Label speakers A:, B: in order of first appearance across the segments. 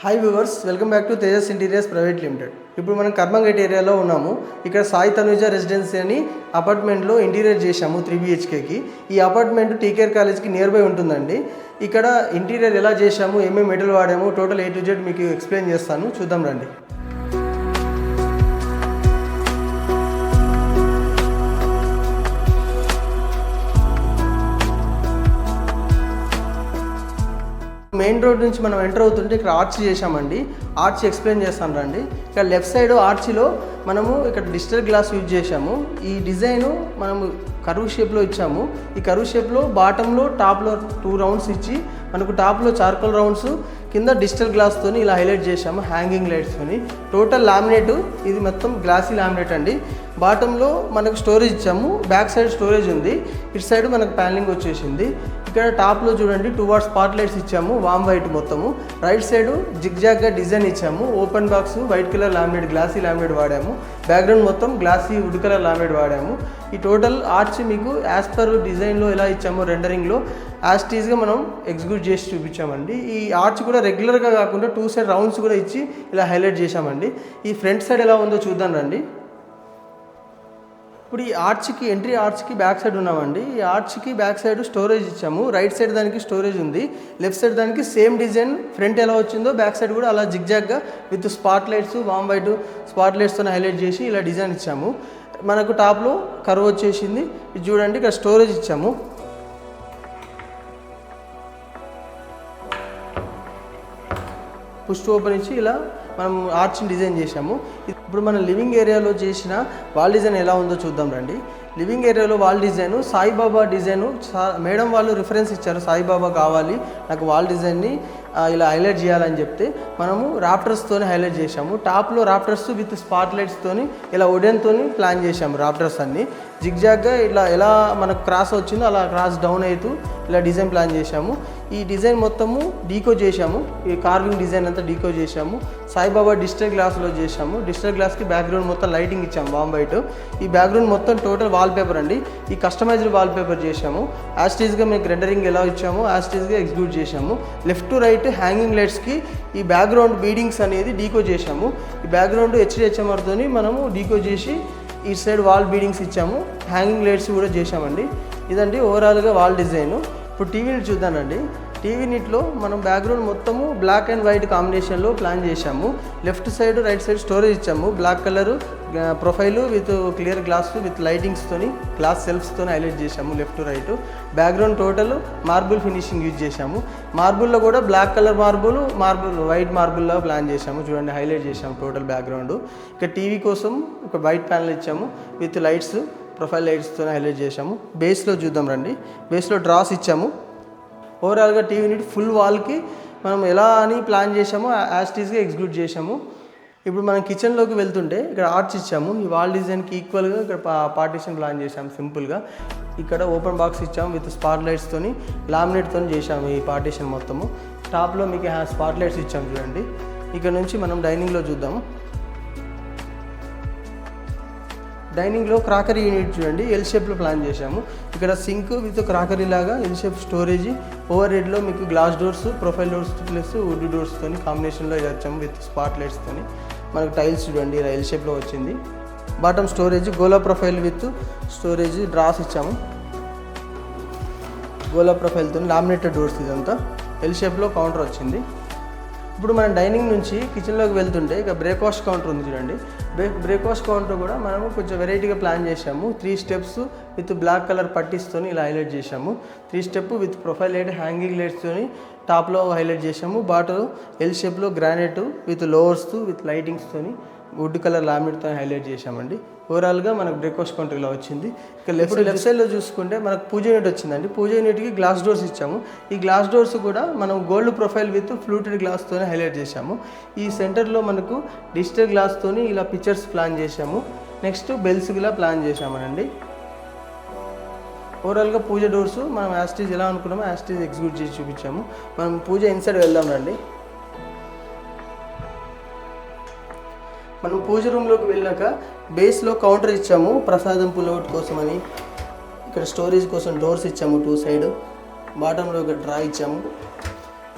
A: Hi viewers, welcome back to Tejas interiors private limited. ఇప్పుడు మనం కర్మంగేట్ ఏరియాలో ఉన్నాము. ఇక్కడ సాయి తనుజ రెసిడెన్సీ అని అపార్ట్మెంట్లో ఇంటీరియర్ చేశాము 3 BHKకి. ఈ అపార్ట్మెంట్ టీకేఆర్ కాలేజ్కి నియర్ బై ఉంటుందండి. ఇక్కడ ఇంటీరియర్ ఎలా చేశాము, ఏమేమి మెటీరియల్ వాడాము, టోటల్ A to Z మీకు ఎక్స్ప్లెయిన్ చేస్తాను, చూద్దాం రండి. మెయిన్ రోడ్ నుంచి మనం ఎంటర్ అవుతుంటే ఇక్కడ ఆర్చ్ చేశామండి. ఆర్చ్ ఎక్స్ప్లెయిన్ చేస్తాను రండి. ఇక్కడ లెఫ్ట్ సైడ్ ఆర్చ్లో మనము ఇక్కడ డిజిటల్ గ్లాస్ యూజ్ చేశాము. ఈ డిజైను మనము కర్వ్ షేప్లో ఇచ్చాము. ఈ కర్వ్ షేప్లో బాటంలో టాప్లో 2 రౌండ్స్ ఇచ్చి మనకు టాప్లో చార్కోల్ రౌండ్స్, కింద డిజిటల్ గ్లాస్తోని ఇలా హైలైట్ చేశాము హ్యాంగింగ్ లైట్స్తోని. టోటల్ లామినేట్, ఇది మొత్తం గ్లాసీ లామినేట్ అండి. బాటంలో మనకు స్టోరేజ్ ఇచ్చాము, బ్యాక్ సైడ్ స్టోరేజ్ ఉంది, ఇటు సైడ్ మనకు ప్యానలింగ్ వచ్చేసింది. ఇక్కడ టాప్లో చూడండి 2 వాట్ స్పాట్ లైట్స్ ఇచ్చాము, వామ్ వైట్ మొత్తము. రైట్ సైడ్ జిగ్జాగ్గా డిజైన్ ఇచ్చాము, open box white colour laminate, glossy laminate వాడాము. బ్యాక్గ్రౌండ్ మొత్తం గ్లాసీ వుడ్ కలర్ లామినేట్ వాడాము. ఈ టోటల్ ఆర్చ్ మీకు యాజ్ పర్ డిజైన్లో ఎలా ఇచ్చామో రెండరింగ్లో యాజ్ టీజ్గా మనం ఎగ్జిక్యూట్ చేసి చూపించామండి. ఈ ఆర్చ్ కూడా రెగ్యులర్గా కాకుండా 2 సైడ్ రౌండ్స్ కూడా ఇచ్చి ఇలా హైలైట్ చేశామండి. ఈ ఫ్రంట్ సైడ్ ఎలా ఉందో చూద్దాం రండి. ఇప్పుడు ఈ ఆర్చ్కి, ఎంట్రీ ఆర్చ్కి బ్యాక్ సైడ్ ఉన్నామండి. ఈ ఆర్చ్కి బ్యాక్ సైడ్ స్టోరేజ్ ఇచ్చాము. రైట్ సైడ్ దానికి స్టోరేజ్ ఉంది, లెఫ్ట్ సైడ్ దానికి సేమ్ డిజైన్. ఫ్రంట్ ఎలా వచ్చిందో బ్యాక్ సైడ్ కూడా అలా జిగ్జాగ్గా with spot lights, warm white spot లైట్స్తో హైలైట్ చేసి ఇలా డిజైన్ ఇచ్చాము. మనకు టాప్లో కర్వ్ వచ్చేసింది. ఇది చూడండి, ఇక్కడ స్టోరేజ్ ఇచ్చాము. పుష్ ఓపెన్ ఇచ్చి ఇలా మనం ఆర్చ్ని డిజైన్ చేశాము. ఇప్పుడు మనం లివింగ్ ఏరియాలో చేసిన వాల్ డిజైన్ ఎలా ఉందో చూద్దాం రండి. లివింగ్ ఏరియాలో wall design Saibaba design madam వాళ్ళు రిఫరెన్స్ ఇచ్చారు, సాయిబాబా కావాలి నాకు వాల్ డిజైన్ని ఇలా హైలైట్ చేయాలని చెప్తే మనము రాఫ్టర్స్తోని హైలైట్ చేశాము. టాప్లో రాఫ్టర్స్ విత్ స్పాట్ లైట్స్తోని ఇలా వుడెన్తోని ప్లాన్ చేశాము. రాఫ్టర్స్ అన్ని జిగ్జాగ్గా ఇట్లా ఎలా మనకు క్రాస్ వచ్చిందో అలా క్రాస్ డౌన్ అవుతూ ఇలా డిజైన్ ప్లాన్ చేశాము. ఈ డిజైన్ మొత్తము డీకో చేశాము, ఈ కార్వింగ్ డిజైన్ అంతా డీకో చేశాము. సాయిబాబా డిజిటల్ గ్లాస్లో చేశాము. డిజిటల్ గ్లాస్కి బ్యాక్గ్రౌండ్ మొత్తం లైటింగ్ ఇచ్చాము, వామ్ వైట్. ఈ బ్యాక్గ్రౌండ్ మొత్తం టోటల్ వాల్ పేపర్ అండి. ఈ కస్టమైజ్డ్ వాల్ పేపర్ చేశాము. యాస్టీజ్గా మీకు రెండరింగ్ ఎలా ఇచ్చామో యాస్టీజ్గా ఎగ్జిక్యూట్ చేశాము. లెఫ్ట్ టు రైట్ హ్యాంగింగ్ లైట్స్కి ఈ బ్యాక్గ్రౌండ్ బీడింగ్స్ అనేది డీకో చేశాము. ఈ బ్యాక్గ్రౌండ్ HDHMRతోని మనము డీకో చేసి ఈ సైడ్ వాల్ బీడింగ్స్ ఇచ్చాము. హ్యాంగింగ్ లైట్స్ కూడా చేశామండి. ఇదండి ఓవరాల్గా వాల్ డిజైను. ఇప్పుడు టీవీని చూద్దానండి. టీవీ నీట్లో మనం బ్యాక్గ్రౌండ్ మొత్తము బ్లాక్ అండ్ వైట్ కాంబినేషన్లో ప్లాన్ చేశాము. Left side right side storage ఇచ్చాము. Black colour profile with clear glass with లైటింగ్స్తోని గ్లాస్ సెల్ఫ్స్తోని హైలైట్ చేశాము left right. Background total marble finishing use చేశాము. మార్బుల్లో కూడా బ్లాక్ కలర్ మార్బుల్ వైట్ మార్బుల్లో ప్లాన్ చేశాము. చూడండి, హైలైట్ చేశాము టోటల్ బ్యాక్గ్రౌండ్. ఇక టీవీ కోసం ఒక వైట్ ప్యానల్ ఇచ్చాము విత్ లైట్స్, ప్రొఫైల్ లైట్స్తో హైలైట్ చేశాము. బేస్లో చూద్దాం రండి. బేస్లో డ్రాస్ ఇచ్చాము. ఓవరాల్గా టీవీ యూనిట్ ఫుల్ వాల్కి మనం ఎలా అని ప్లాన్ చేసామో యాస్టీస్గా ఎగ్జిక్యూట్ చేసాము. ఇప్పుడు మనం కిచెన్లోకి వెళ్తుంటే ఇక్కడ ఆర్చ్ ఇచ్చాము. ఈ వాల్ డిజైన్కి ఈక్వల్గా ఇక్కడ పార్టీషన్ ప్లాన్ చేసాము సింపుల్గా. ఇక్కడ ఓపెన్ బాక్స్ ఇచ్చాము విత్ స్పాట్ లైట్స్తోని లామినేట్తో చేసాము ఈ పార్టీషన్ మొత్తము. టాప్లో మీకు స్పాట్ లైట్స్ ఇచ్చాము చూడండి. ఇక్కడ నుంచి మనం డైనింగ్లో చూద్దాము. డైనింగ్లో క్రాకరీ యూనిట్ చూడండి, ఎల్ షేప్లో ప్లాన్ చేశాము. ఇక్కడ సింక్ విత్ క్రాకరీ లాగా ఎల్ షేప్ స్టోరేజ్, ఓవర్ హెడ్లో మీకు glass doors, profile doors plus wood డోర్స్తో కాంబినేషన్లో వచ్చాము విత్ స్పాట్ లైట్స్తో. మనకు టైల్స్ చూడండి ఇలా ఎల్ షేప్లో వచ్చింది. Bottom storage Gola profile with storage dross ఇచ్చాము. గోలా ప్రొఫైల్తో లామినేటెడ్ డోర్స్, ఇదంతా ఎల్ షేప్లో కౌంటర్ వచ్చింది. ఇప్పుడు మనం డైనింగ్ నుంచి కిచెన్లోకి వెళ్తుంటే ఇక బ్రేక్ఫాస్ట్ కౌంటర్ ఉంది చూడండి. బ్రేక్ఫాస్ట్ కౌంటర్ కూడా మనము కొంచెం వెరైటీగా ప్లాన్ చేశాము. 3 స్టెప్స్ విత్ బ్లాక్ కలర్ పట్టీస్తో ఇలా హైలైట్ చేశాము. 3 step with profile light hanging లైట్స్తో టాప్లో హైలైట్ చేశాము. బాటలో ఎల్ షేప్లో గ్రానైట్ విత్ లోవర్స్ విత్ లైటింగ్స్తో వుడ్ కలర్ లామినేట్తో హైలైట్ చేశామండి. ఓవరాల్గా మనకు బ్రేక్ఫాస్ట్ కౌంటర్ ఇలా వచ్చింది. ఇక లెఫ్ట్ సైడ్లో చూసుకుంటే మనకు పూజ యూనిట్ వచ్చిందండి. పూజ యూనిట్కి గ్లాస్ డోర్స్ ఇచ్చాము. ఈ గ్లాస్ డోర్స్ కూడా మనం గోల్డ్ ప్రొఫైల్ విత్ ఫ్లూటెడ్ గ్లాస్తోనే హైలైట్ చేశాము. ఈ సెంటర్లో మనకు డిజిటల్ గ్లాస్తోని ఇలా పిక్చర్స్ ప్లాన్ చేశాము. నెక్స్ట్ బెల్స్ ఇలా ప్లాన్ చేశామనండి. ఓవరాల్గా పూజ డోర్స్ మనం యాస్టీజ్ ఎలా అనుకున్నామో యాస్టీజ్ ఎగ్జిక్యూట్ చేసి చూపించాము. మనం పూజ ఇన్సైడ్ వెళ్దాం రండి. మనం పూజ రూమ్లోకి వెళ్ళాక బేస్లో కౌంటర్ ఇచ్చాము ప్రసాదం పుల్లౌట్ కోసమని. ఇక్కడ స్టోరేజ్ కోసం డోర్స్ ఇచ్చాము 2 సైడ్. బాటంలో ఒక డ్రా ఇచ్చాము.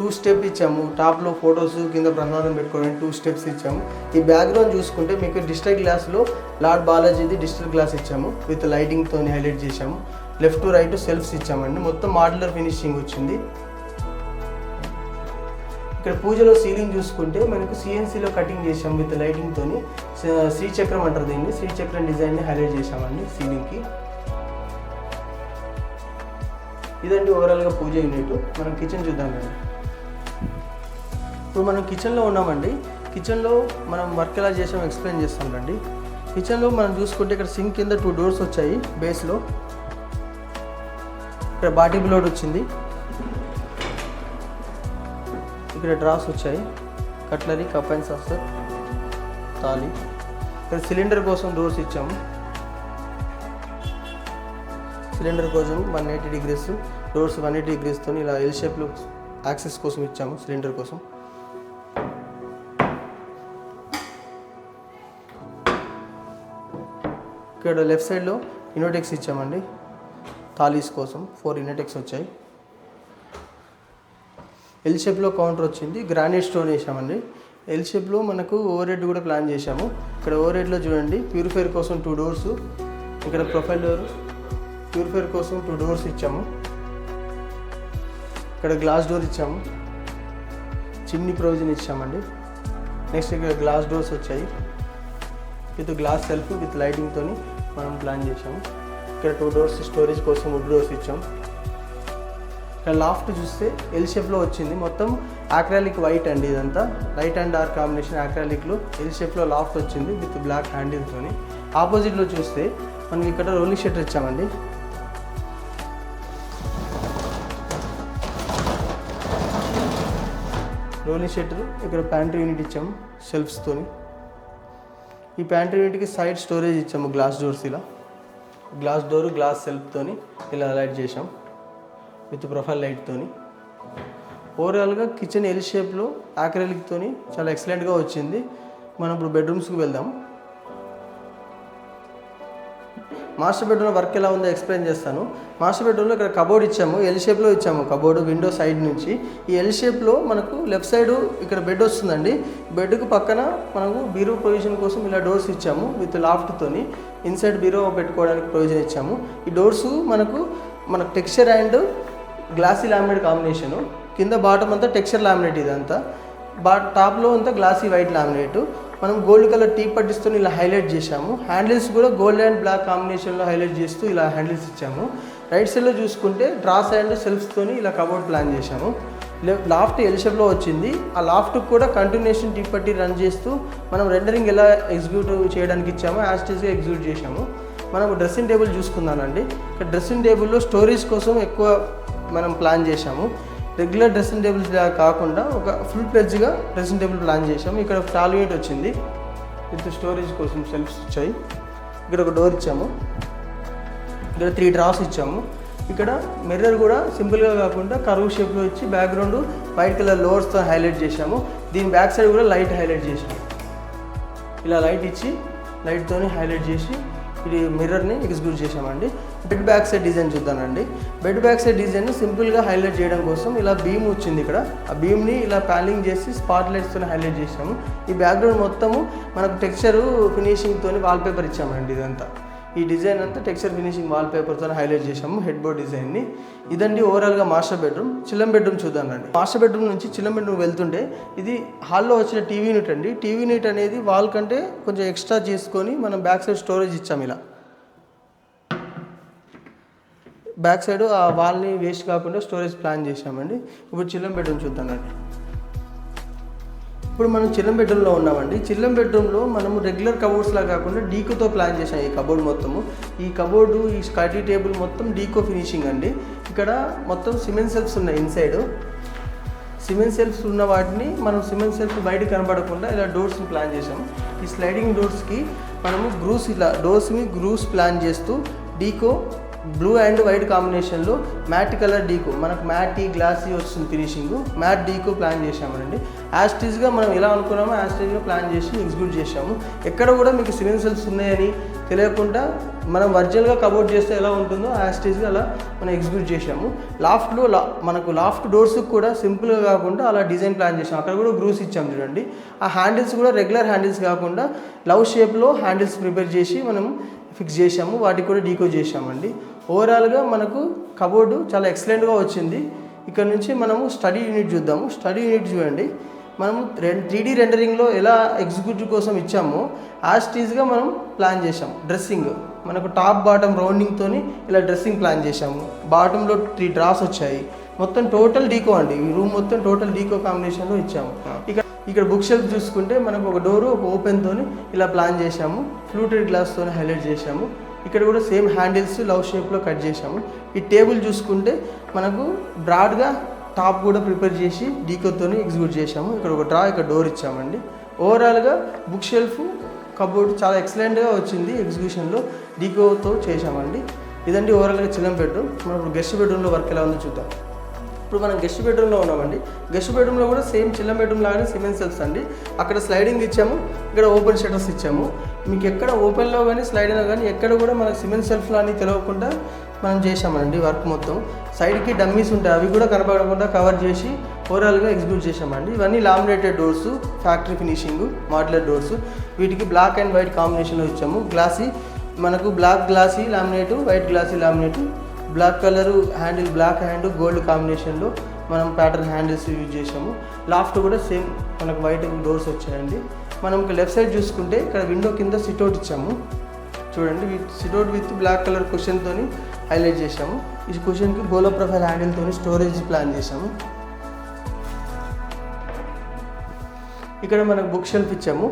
A: 2 స్టెప్ ఇచ్చాము. టాప్లో ఫొటోస్ కింద ప్రసాదం పెట్టుకోవడానికి 2 స్టెప్స్ ఇచ్చాము. ఈ బ్యాక్గ్రౌండ్ చూసుకుంటే మీకు డిజిటల్ గ్లాస్లో లార్డ్ బాలాజీది డిజిటల్ గ్లాస్ ఇచ్చాము, విత్ లైటింగ్తో హైలైట్ చేసాము. లెఫ్ట్ టు రైట్ సెల్ఫ్స్ ఇచ్చామండి. మొత్తం మాడ్యులర్ ఫినిషింగ్ వచ్చింది. ఇక్కడ పూజలో సీలింగ్ చూసుకుంటే మనకు సిఎన్సీలో కటింగ్ చేసాం విత్ లైటింగ్తో. శ్రీచక్రం అంటారు దీన్ని, శ్రీచక్రం డిజైన్ని హైలైట్ చేసామండి సీలింగ్కి. ఇదండి ఓవరాల్గా పూజ యూనిట్. మనం కిచెన్ చూద్దామండి. ఇప్పుడు మనం కిచెన్లో ఉన్నామండి. కిచెన్లో మనం వర్క్ ఎలా చేసామో ఎక్స్ప్లెయిన్ చేస్తామండి. కిచెన్లో మనం చూసుకుంటే ఇక్కడ సింక్ కింద 2 డోర్స్ వచ్చాయి బేస్లో. ఇక్కడ బాటిల్ లోడ్ వచ్చింది. ఇక్కడ డ్రాస్ వచ్చాయి, కట్లరీ, కప్ అండ్ సాసర్, తాళి. ఇక్కడ సిలిండర్ కోసం డోర్స్ ఇచ్చాము. సిలిండర్ కోసం 180 degrees డోర్స్, 180 degreesతో ఇలా ఎల్ షేప్లో యాక్సెస్ కోసం ఇచ్చాము సిలిండర్ కోసం. ఇక్కడ లెఫ్ట్ సైడ్లో ఇన్వర్టెక్స్ ఇచ్చామండి తాలీస్ కోసం. 4 ఇన్వర్టెక్స్ వచ్చాయి. ఎల్ షేప్లో కౌంటర్ వచ్చింది. గ్రానైట్ స్టోన్ వేసామండి. ఎల్ షేప్లో మనకు ఓవర్ హెడ్ కూడా ప్లాన్ చేసాము. ఇక్కడ ఓవర్ హెడ్లో చూడండి ప్యూరిఫైర్ కోసం 2 డోర్స్. ఇక్కడ ప్రొఫైల్ డోర్, ప్యూరిఫైర్ కోసం 2 డోర్స్ ఇచ్చాము. ఇక్కడ గ్లాస్ డోర్ ఇచ్చాము, చిమ్నీ ప్రొవిజన్ ఇచ్చామండి. నెక్స్ట్ ఇక్కడ గ్లాస్ డోర్స్ వచ్చాయి విత్ గ్లాస్ సెల్ఫ్ విత్ లైటింగ్తో మనం ప్లాన్ చేసాము. ఇక్కడ 2 డోర్స్ స్టోరేజ్ కోసం వుడ్ డోర్స్ ఇచ్చాము. ఇక్కడ లాఫ్ట్ చూస్తే ఎల్ షేప్లో వచ్చింది. మొత్తం ఆక్రాలిక్ వైట్ అండి. ఇదంతా లైట్ అండ్ డార్క్ కాంబినేషన్ ఆక్రాలిక్లో ఎల్ షేప్లో లాఫ్ట్ వచ్చింది విత్ బ్లాక్ హ్యాండిల్తో. ఆపోజిట్లో చూస్తే మనం ఇక్కడ రోలింగ్ షట్టర్ ఇచ్చామండి. Rolling shutter. ఇక్కడ ప్యాంట్రీ యూనిట్ ఇచ్చాము షెల్ఫ్స్తో. ఈ ప్యాంట్రీ యూనిట్కి సైడ్ స్టోరేజ్ ఇచ్చాము గ్లాస్ డోర్స్. ఇలా గ్లాస్ డోర్, గ్లాస్ సెల్ఫ్తో ఇలా లైట్ చేసాం విత్ ప్రొఫైల్ లైట్తో. ఓవరాల్గా కిచెన్ ఎల్ షేప్లో ఆక్రిలిక్తో చాలా ఎక్సలెంట్గా వచ్చింది. మనం ఇప్పుడు బెడ్రూమ్స్కి వెళ్దాం. మాస్టర్ బెడ్రూమ్లో వర్క్ ఎలా ఉందో ఎక్స్ప్లెయిన్ చేస్తాను. మాస్టర్ బెడ్రూమ్లో ఇక్కడ కబోర్డ్ ఇచ్చాము, ఎల్ షేప్లో ఇచ్చాము కబోర్డు, విండో సైడ్ నుంచి. ఈ ఎల్ షేప్లో మనకు లెఫ్ట్ సైడ్ ఇక్కడ బెడ్ వస్తుందండి. బెడ్కు పక్కన మనకు బీరో ప్రొవిజన్ కోసం ఇలా డోర్స్ ఇచ్చాము విత్ లాఫ్ట్తోని. ఇన్సైడ్ బీరో పెట్టుకోవడానికి ప్రొవిజన్ ఇచ్చాము. ఈ డోర్స్ మనకు texture and glossy laminate combination. కింద బాటమ్ అంతా టెక్స్చర్ లామినేట్, ఇదంతా టాప్లో అంతా గ్లాసీ వైట్ లామినేట్. మనం గోల్డ్ కలర్ టీ పట్టిస్తూ ఇలా హైలైట్ చేసాము. హ్యాండిల్స్ కూడా గోల్డ్ అండ్ బ్లాక్ కాంబినేషన్లో హైలైట్ చేస్తూ ఇలా హ్యాండిల్స్ ఇచ్చాము. రైట్ సైడ్లో చూసుకుంటే డ్రాస్ అండ్ సెల్ఫ్స్తో ఇలా కబోర్డ్ ప్లాన్ చేసాము. లాఫ్ట్ ఎల్ షేప్లో వచ్చింది. ఆ లాఫ్ట్కి కూడా కంటిన్యూషన్ టీ పట్టి రన్ చేస్తూ మనం రెండరింగ్ ఎలా ఎగ్జిక్యూట్ చేయడానికి ఇచ్చామో యాస్టీస్గా ఎగ్జిక్యూట్ చేసాము. మనం డ్రెస్సింగ్ టేబుల్ చూసుకుందానండి. ఇక్కడ డ్రెస్సింగ్ టేబుల్లో స్టోరేజ్ కోసం ఎక్కువ మనం ప్లాన్ చేసాము. రెగ్యులర్ డ్రెస్సింగ్ టేబుల్స్ కాకుండా ఒక ఫుల్ ప్లెడ్జ్గా డ్రెస్సింగ్ టేబుల్ ప్లాన్ చేసాము. ఇక్కడ టాల్ యూనిట్ వచ్చింది విత్ స్టోరేజ్ కోసం సెల్ఫ్స్ వచ్చాయి. ఇక్కడ ఒక డోర్ ఇచ్చాము. ఇక్కడ 3 డ్రాస్ ఇచ్చాము. ఇక్కడ మిర్రర్ కూడా సింపుల్గా కాకుండా కర్వ్ షేప్లో ఇచ్చి బ్యాక్గ్రౌండ్ వైట్ కలర్ లోవర్స్తో హైలైట్ చేసాము. దీని బ్యాక్ సైడ్ కూడా లైట్ హైలైట్ చేసాము. ఇలా లైట్ ఇచ్చి లైట్తో హైలైట్ చేసి ఇది మిర్రర్ని ఎగ్జిక్యూట్ చేసామండి. బెడ్ బ్యాక్ సైడ్ డిజైన్ చూద్దానండి. బెడ్ బ్యాక్ సైడ్ డిజైన్ సింపుల్గా హైలైట్ చేయడం కోసం ఇలా బీమ్ వచ్చింది. ఇక్కడ ఆ బీమ్ని ఇలా ప్యాలింగ్ చేసి స్పాట్ లైట్స్తో హైలైట్ చేసాము. ఈ బ్యాక్గ్రౌండ్ మొత్తము మనకు టెక్స్చరు ఫినిషింగ్తో వాల్పేపర్ ఇచ్చామండి. ఇదంతా ఈ డిజైన్ అంతా టెక్స్చర్ ఫినిషింగ్ వాల్పేపర్తో హైలైట్ చేసాము హెడ్ బోర్డ్ డిజైన్ని. ఇదండి ఓవరాల్గా మాస్టర్ బెడ్రూమ్. చిల్లం బెడ్రూమ్ చూద్దామండి. మాస్టర్ బెడ్రూమ్ నుంచి చిల్లం బెడ్రూమ్ వెళ్తుంటే ఇది హాల్లో వచ్చిన టీవీ యూనిట్ అండి. టీవీ యూనిట్ అనేది వాల్ కంటే కొంచెం ఎక్స్ట్రా చేసుకొని మనం బ్యాక్ సైడ్ స్టోరేజ్ ఇచ్చాము. ఇలా బ్యాక్ సైడ్ ఆ వాల్ని వేస్ట్ కాకుండా స్టోరేజ్ ప్లాన్ చేసామండి. ఇప్పుడు చిల్లం బెడ్రూమ్ చూద్దామండి. ఇప్పుడు మనం చిల్లం బెడ్రూమ్లో ఉన్నామండి. చిల్లం బెడ్రూమ్లో మనము రెగ్యులర్ కబోర్డ్స్లా కాకుండా డీకోతో ప్లాన్ చేసాం ఈ కబోర్డ్ మొత్తము. ఈ కబోర్డు, ఈ స్కర్టీ టేబుల్ మొత్తం డీకో ఫినిషింగ్ అండి. ఇక్కడ మొత్తం సిమెంట్ సెల్ఫ్స్ ఉన్నాయి. ఇన్సైడ్ సిమెంట్ సెల్ఫ్స్ ఉన్న వాటిని మనం సిమెంట్ సెల్ఫ్ బయట కనబడకుండా ఇలా డోర్స్ని ప్లాన్ చేసాము. ఈ స్లైడింగ్ డోర్స్కి మనము గ్రూస్, ఇలా డోర్స్ని గ్రూస్ ప్లాన్ చేస్తూ డీకో బ్లూ అండ్ వైట్ కాంబినేషన్లో మ్యాట్ కలర్ డీకో, మనకు మ్యాటీ గ్లాసీ వస్తుంది ఫినిషింగ్, మ్యాట్ డీకో ప్లాన్ చేసామండి. యాస్టీస్గా మనం ఎలా అనుకున్నామో యాస్టీస్గా ప్లాన్ చేసి ఎగ్జిక్యూట్ చేసాము. ఎక్కడ కూడా మీకు సిమెంట్ సెల్స్ ఉన్నాయని తెలియకుండా మనం ఒరిజినల్గా కబోర్డ్ చేస్తే ఎలా ఉంటుందో యాస్టీస్గా అలా మనం ఎగ్జిక్యూట్ చేసాము. లాఫ్ట్లో మనకు లాఫ్ట్ డోర్స్కి కూడా సింపుల్గా కాకుండా అలా డిజైన్ ప్లాన్ చేసాము. అక్కడ కూడా గ్రూస్ ఇచ్చాము చూడండి. ఆ హ్యాండిల్స్ కూడా రెగ్యులర్ హ్యాండిల్స్ కాకుండా లవ్ షేప్లో హ్యాండిల్స్ ప్రిపేర్ చేసి మనం ఫిక్స్ చేసాము. వాటికి కూడా డీకోడ్ చేసామండి. ఓవరాల్గా మనకు కబోర్డు చాలా ఎక్సలెంట్గా వచ్చింది. ఇక్కడ నుంచి మనము స్టడీ యూనిట్ చూద్దాము. స్టడీ యూనిట్ చూడండి, మనం 3D రెండరింగ్లో ఎలా ఎగ్జిక్యూటివ్ కోసం ఇచ్చామో యాస్టీస్గా మనం ప్లాన్ చేసాం. డ్రెస్సింగ్ మనకు టాప్ బాటమ్ రౌండింగ్తో ఇలా డ్రెస్సింగ్ ప్లాన్ చేసాము. బాటంలో 3 డ్రాస్ వచ్చాయి. మొత్తం టోటల్ డీకో అండి. ఈ రూమ్ మొత్తం టోటల్ డీకో కాంబినేషన్లో ఇచ్చాము. ఇక్కడ బుక్ షెల్ఫ్ చూసుకుంటే మనకు ఒక డోరు ఒక ఓపెన్తో ఇలా ప్లాన్ చేసాము. ఫ్లూటెడ్ గ్లాస్తో హైలైట్ చేసాము. ఇక్కడ కూడా సేమ్ హ్యాండిల్స్ లవ్ షేప్లో కట్ చేసాము. ఈ టేబుల్ చూసుకుంటే మనకు బ్రాడ్గా టాప్ కూడా ప్రిపేర్ చేసి డీకోతో ఎగ్జిక్యూట్ చేసాము. ఇక్కడ ఒక డ్రా, ఇక్కడ డోర్ ఇచ్చామండి. ఓవరాల్గా బుక్ షెల్ఫ్ కబోర్డ్ చాలా ఎక్సలెంట్గా వచ్చింది. ఎగ్జిక్యూషన్లో డీకోతో చేసామండి. ఇదండి ఓవరాల్గా చిల్లం బెడ్రూమ్. మనం ఇప్పుడు గెస్ట్ బెడ్రూమ్లో వర్క్ ఎలా ఉందో చూద్దాం. ఇప్పుడు మనం గెస్ట్ బెడ్రూమ్లో ఉన్నామండి. గెస్ట్ బెడ్రూమ్లో కూడా సేమ్ చిల్లం బెడ్రూమ్ లాగానే సిమెంట్ సెల్స్ అండి. అక్కడ స్లైడింగ్ ఇచ్చాము, ఇక్కడ ఓపెన్ షట్టర్స్ ఇచ్చాము. మీకు ఎక్కడ ఓపెన్లో కానీ స్లైడింగ్లో కానీ ఎక్కడ కూడా మనకు సిమెంట్ సెల్ఫ్లో అని తెలియకుండా మనం చేసామండి వర్క్ మొత్తం. సైడ్కి డమ్మీస్ ఉంటాయి, అవి కూడా కనపడకుండా కవర్ చేసి ఓవరాల్గా ఎగ్జిక్యూట్ చేసామండి. ఇవన్నీ laminated doors, factory finishing, modular doors. వీటికి బ్లాక్ అండ్ వైట్ కాంబినేషన్లో ఇచ్చాము. గ్లాసీ మనకు black glossy laminate, white glossy laminate, black colour handle, black hand gold కాంబినేషన్లో మనం ప్యాటర్న్ హ్యాండిల్స్ యూజ్ చేసాము. లాఫ్ట్ కూడా సేమ్ మనకు వైట్ డోర్స్ వచ్చాయండి. మనం లెఫ్ట్ సైడ్ చూసుకుంటే ఇక్కడ విండో కింద సిట్అవుట్ ఇచ్చాము చూడండి. సిట్అవుట్ విత్ బ్లాక్ కలర్ కుషన్తో హైలైట్ చేసాము. ఈ కుషన్కి గోలో ప్రొఫైల్ హ్యాండిల్తో స్టోరేజ్ ప్లాన్ చేసాము. ఇక్కడ మనకు బుక్ షెల్ఫ్ ఇచ్చాము.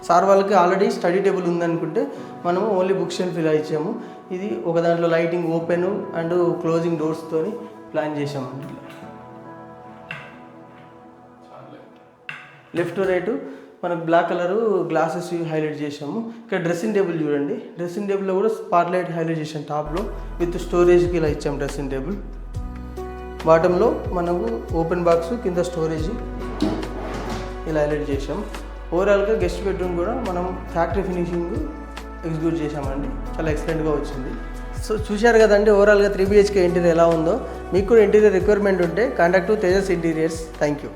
A: సార్ వాళ్ళకి ఆల్రెడీ స్టడీ టేబుల్ ఉందనుకుంటే మనము ఓన్లీ బుక్ షెల్ఫ్ ఇలా ఇచ్చాము. ఇది ఒక దాంట్లో లైటింగ్ ఓపెన్ అండ్ క్లోజింగ్ డోర్స్తో ప్లాన్ చేసామండి. లెఫ్ట్ రైట్ మనకు బ్లాక్ కలరు గ్లాసెస్ హైలైట్ చేసాము. ఇక్కడ డ్రెస్సింగ్ టేబుల్ చూడండి. డ్రెస్సింగ్ టేబుల్లో కూడా స్పాట్ లైట్ హైలైట్ చేసాం టాప్లో. విత్ స్టోరేజ్కి ఇలా ఇచ్చాము డ్రెస్సింగ్ టేబుల్. బాటంలో మనకు ఓపెన్ బాక్స్, కింద స్టోరేజ్ ఇలా హైలైట్ చేసాం. ఓవరాల్గా గెస్ట్ బెడ్రూమ్ కూడా మనం ఫ్యాక్టరీ ఫినిషింగ్ ఎగ్జిక్యూట్ చేసామండి. చాలా ఎక్సలెంట్గా వచ్చింది. సో చూశారు కదండి ఓవరాల్గా 3 BHK ఇంటీరియర్ ఎలా ఉందో. మీకు కూడా ఇంటీరియర్ రిక్వైర్మెంట్ ఉంటే contact Tejas interiors. Thank you.